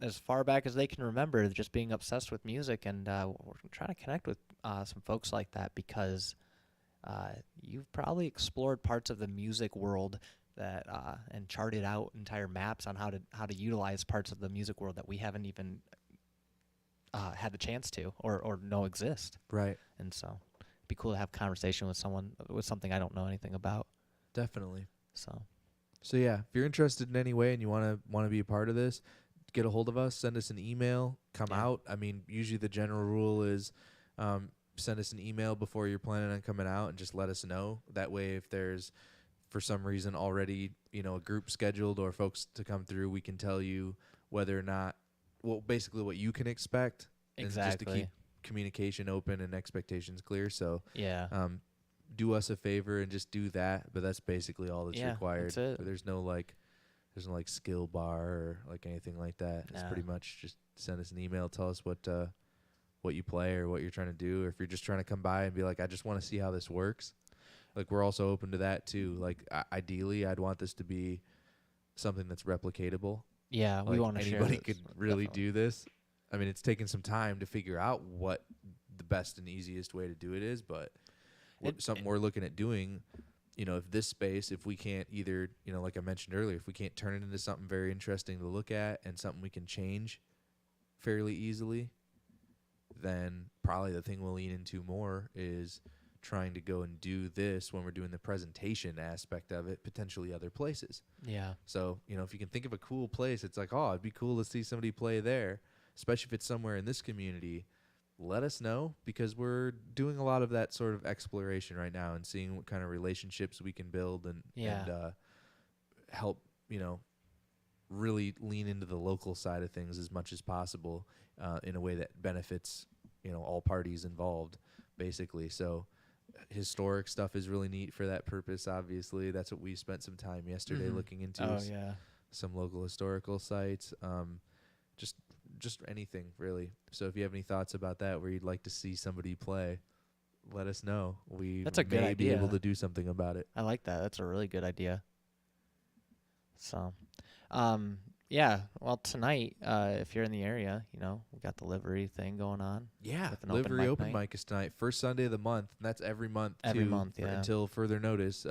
as far back as they can remember, just being obsessed with music, and we're trying to connect with some folks like that because you've probably explored parts of the music world that and charted out entire maps on how to utilize parts of the music world that we haven't even had the chance to or know exist. Right. And so it'd be cool to have a conversation with someone with something I don't know anything about. Definitely. So Yeah, if you're interested in any way and you want to be a part of this, get a hold of us, send us an email, come Yeah. out. I mean, usually the general rule is send us an email before you're planning on coming out and just let us know. That way, if there's for some reason already, a group scheduled or folks to come through, we can tell you whether or not, basically what you can expect. And just to exactly. keep communication open and expectations clear. So Yeah. do us a favor and just do that. But that's basically all that's Yeah, required. that's it. There's no skill bar or like anything like that. It's Nah. pretty much just send us an email, tell us what what you play or what you're trying to do, or if you're just trying to come by and be like, I just want to see how this works. Like, we're also open to that too. Like, ideally, I'd want this to be something that's replicatable. Yeah, we Like, want to share. anybody this, could really definitely. do this. I mean, it's taken some time to figure out what the best and easiest way to do it is, but something we're looking at doing. You know, if this space, if we can't either, you know, like I mentioned earlier, if we can't turn it into something very interesting to look at and something we can change fairly easily, then probably the thing we'll lean into more is trying to go and do this when we're doing the presentation aspect of it, potentially other places. Yeah. So, you know, if you can think of a cool place, it's like, oh, it'd be cool to see somebody play there, especially if it's somewhere in this community. Let us know, because we're doing a lot of that sort of exploration right now and seeing what kind of relationships we can build and help, you know, really lean into the local side of things as much as possible in a way that benefits, you know, all parties involved, basically. So historic stuff is really neat for that purpose. Obviously, that's what we spent some time yesterday looking into. Oh yeah. Some local historical sites, just anything really. So if you have any thoughts about that, where you'd like to see somebody play, let us know. We That's a good may be able idea. to do something about it. I like that. That's a really good idea. So, yeah. Well, tonight, if you're in the area, you know, we got the livery thing going on. Yeah, With an open Livery mic Open night. Mic is tonight, first Sunday of the month, and that's every month. Every too, month, yeah. until further notice.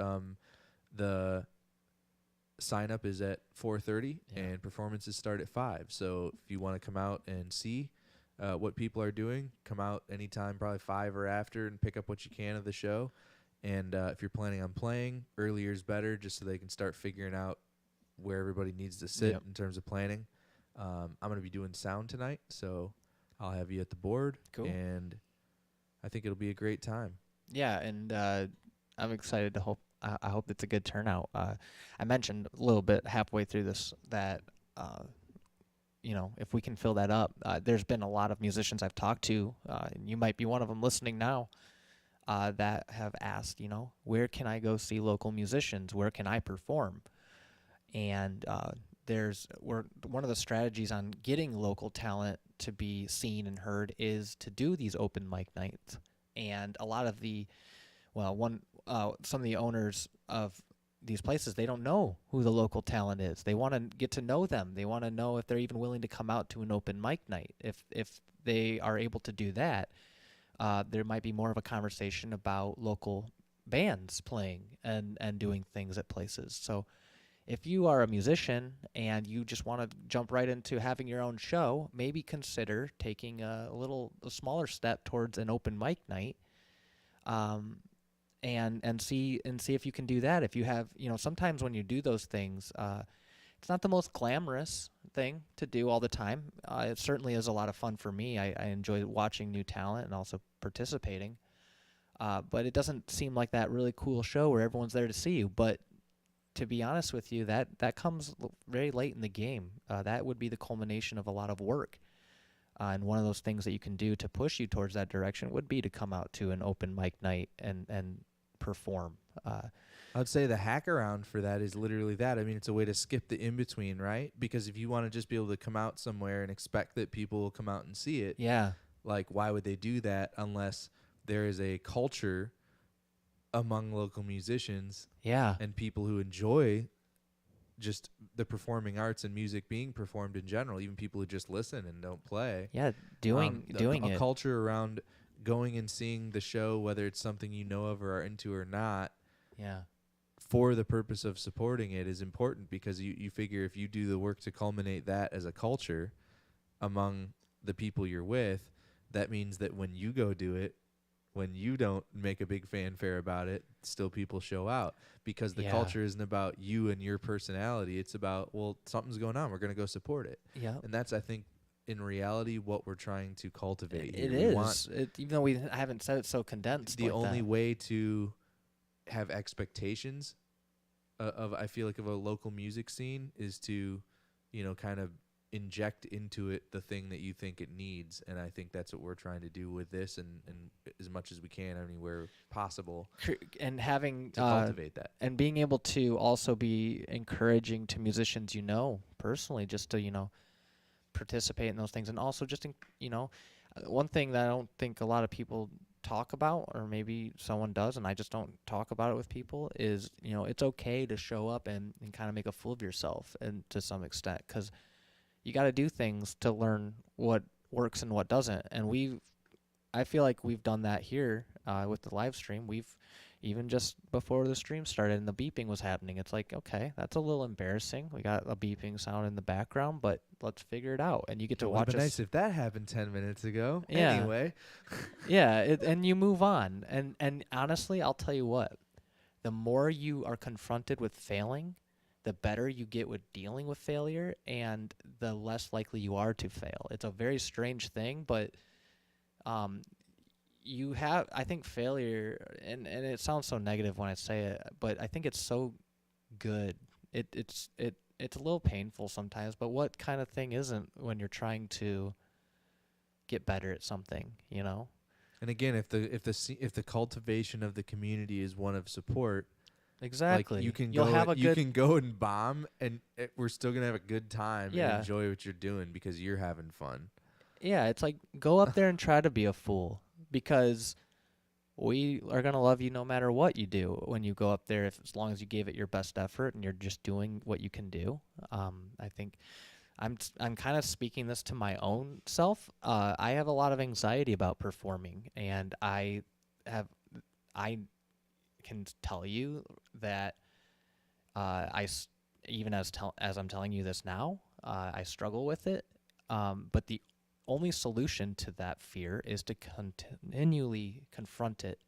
The sign up is at 4:30, Yeah. and performances start at 5. So if you want to come out and see what people are doing, come out anytime, probably 5 or after, and pick up what you can of the show. And if you're planning on playing, earlier is better, just so they can start figuring out where everybody needs to sit Yep. in terms of planning. I'm going to be doing sound tonight, so I'll have you at the board. Cool. And I think it'll be a great time. Yeah, and I'm excited to hope. I hope it's a good turnout. I mentioned a little bit halfway through this that, you know, if we can fill that up, there's been a lot of musicians I've talked to, and you might be one of them listening now, that have asked, you know, where can I go see local musicians? Where can I perform? And one of the strategies on getting local talent to be seen and heard is to do these open mic nights. And a lot of some of the owners of these places, they don't know who the local talent is. They want to get to know them. They want to know if they're even willing to come out to an open mic night. If they are able to do that, there might be more of a conversation about local bands playing and doing things at places. So if you are a musician and you just want to jump right into having your own show, maybe consider taking a smaller step towards an open mic night, and see if you can do that. If you have, you know, sometimes when you do those things, it's not the most glamorous thing to do all the time. It certainly is a lot of fun for me. I enjoy watching new talent and also participating. But it doesn't seem like that really cool show where everyone's there to see you. But to be honest with you, that comes very late in the game. That would be the culmination of a lot of work. And one of those things that you can do to push you towards that direction would be to come out to an open mic night and perform. I'd say the hack around for that is literally that. I mean, it's a way to skip the in-between, right? Because if you want to just be able to come out somewhere and expect that people will come out and see it, Yeah. like, why would they do that unless there is a culture among local musicians Yeah. and people who enjoy just the performing arts and music being performed in general, even people who just listen and don't play. Yeah. Doing a it. culture around going and seeing the show, whether it's something you know of or are into or not, Yeah. for the purpose of supporting it is important, because you figure if you do the work to culminate that as a culture among the people you're with, that means that when you go do it, when you don't make a big fanfare about it, still people show out, because the Yeah. culture isn't about you and your personality. It's about, well, something's going on, we're going to go support it. Yeah. And that's, I think, in reality, what we're trying to cultivate. It here. We is. want Even though we haven't said it so condensed. the like only that. way to have expectations of I feel like of a local music scene is to, you know, kind of inject into it the thing that you think it needs. And I think that's what we're trying to do with this, and as much as we can, anywhere possible, And having to cultivate that. and being able to also be encouraging to musicians, you know, personally, just to, you know, participate in those things. And also just, you know, One thing that I don't think a lot of people talk about, or maybe someone does, and I just don't talk about it with people, is, it's okay to show up and kind of make a fool of yourself, and to some extent, because you got to do things to learn what works and what doesn't. And I feel like we've done that here with the live stream. We've even just before the stream started and the beeping was happening, it's like, okay, that's a little embarrassing. We got a beeping sound in the background, but let's figure it out. And you get to It watch would be us. nice if that happened 10 minutes ago. Yeah. Anyway. Yeah, and you move on. And honestly, I'll tell you what, the more you are confronted with failing, the better you get with dealing with failure, and the less likely you are to fail. It's a very strange thing, but I think failure, and it sounds so negative when I say it, but I think it's so good. It's a little painful sometimes, but what kind of thing isn't when you're trying to get better at something, And again, if the cultivation of the community is one of support, Exactly. like You'll have a you good. can go and bomb, and we're still gonna have a good time Yeah. and enjoy what you're doing because you're having fun. Yeah, it's like go up there and try to be a fool, because we are gonna love you no matter what you do when you go up there, as long as you gave it your best effort and you're just doing what you can do. I think I'm kind of speaking this to my own self. I have a lot of anxiety about performing, and I can tell you that even as I'm telling you this now, I struggle with it. But the only solution to that fear is to continually confront it,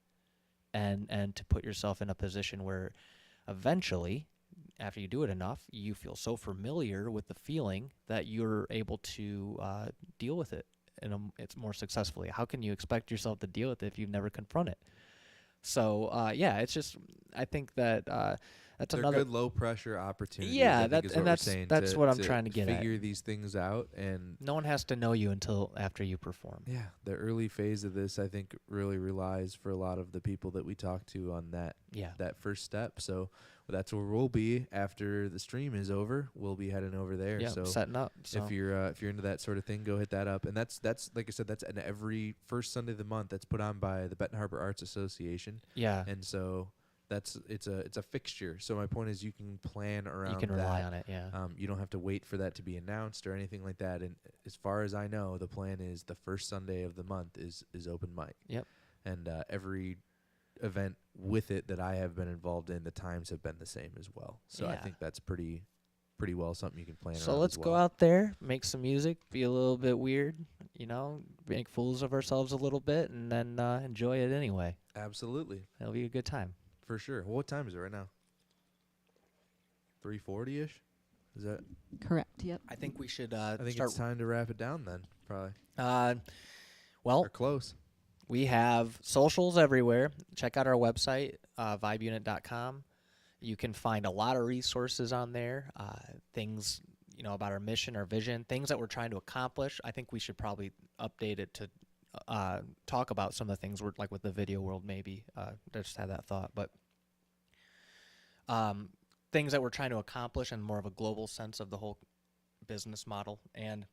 and to put yourself in a position where eventually, after you do it enough, you feel so familiar with the feeling that you're able to deal with it it's more successfully. How can you expect yourself to deal with it if you've never confronted it? So it's just, I think that that's They're another good low pressure opportunities. Yeah, I think is what we're saying, that's what I'm to trying to get at. figure these things out, and No one has to know you until after you perform. yeah, the early phase of this, I think, really relies for a lot of the people that we talk to on that first step. So that's where we'll be after the stream is over. We'll be heading over there. Yeah, so setting up. So. if you're into that sort of thing, go hit that up. And that's like I said, that's an every first Sunday of the month. That's put on by the Benton Harbor Arts Association. Yeah. And so it's a fixture. So my point is, you can plan around. You can rely on it. Yeah. You don't have to wait for that to be announced or anything like that. And as far as I know, the plan is the first Sunday of the month is open mic. Yep. And every event with it that I have been involved in, the times have been the same as well. So I think that's pretty well something you can plan around. So let's go out there, make some music, be a little bit weird, make fools of ourselves a little bit, and then enjoy it anyway. Absolutely. It'll be a good time. For sure. Well, what time is it right now? 3:40-ish? Is that? Correct. Yep. I think we should I think start. it's time to wrap it down then, probably. Well, Or close. we have socials everywhere. Check out our website, vibeunit.com. You can find a lot of resources on there, things, about our mission, our vision, things that we're trying to accomplish. I think we should probably update it to talk about some of the things we're like with the video world, maybe. I just had that thought, but things that we're trying to accomplish in more of a global sense of the whole business model. And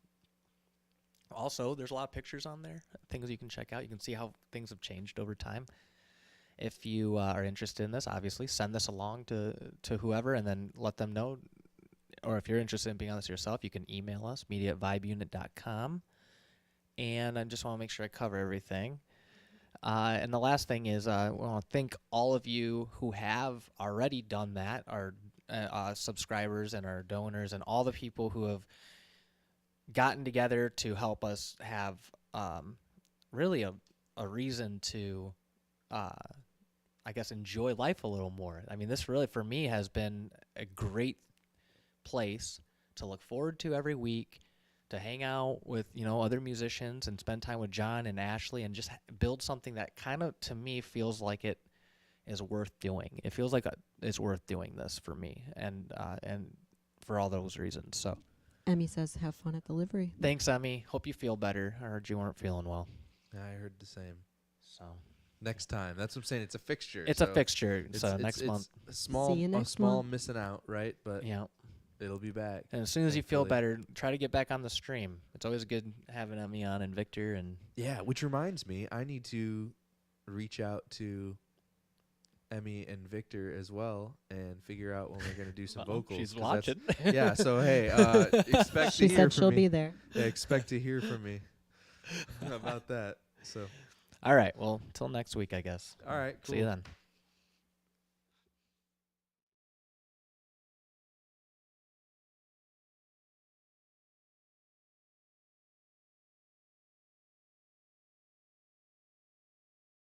also, there's a lot of pictures on there, things you can check out. You can see how things have changed over time. If you are interested in this, obviously, send this along to whoever, and then let them know. Or if you're interested in being on this yourself, you can email us, media@vibeunit.com. And I just want to make sure I cover everything. And the last thing is I want to thank all of you who have already done that, our subscribers and our donors and all the people who have gotten together to help us have really a reason to, I guess, enjoy life a little more. I mean, this really, for me, has been a great place to look forward to every week, to hang out with, other musicians and spend time with Jon and Ashley and just build something that kind of, to me, feels like it is worth doing. It feels like it's worth doing this for me and for all those reasons. So Emmy says, have fun at the livery. thanks, Emmy. Hope you feel better. I heard you weren't feeling well. I heard the same. So Next time. That's what I'm saying. It's a fixture. it's a fixture. So next month. A small, See you next small month. missing out, right? But Yeah. It'll be back. And as soon as you feel Thankfully. better, try to get back on the stream. It's always good having Emmy on and Victor. And Yeah, which reminds me, I need to reach out to Emmy and Victor as well and figure out when we're going to do some vocals. She's 'cause that's- watching. Yeah, so hey, expect She to hear said from she'll me. be there. Yeah, expect to hear from me about that. So, All right. Well, till next week, I guess. all right, See you cool. then.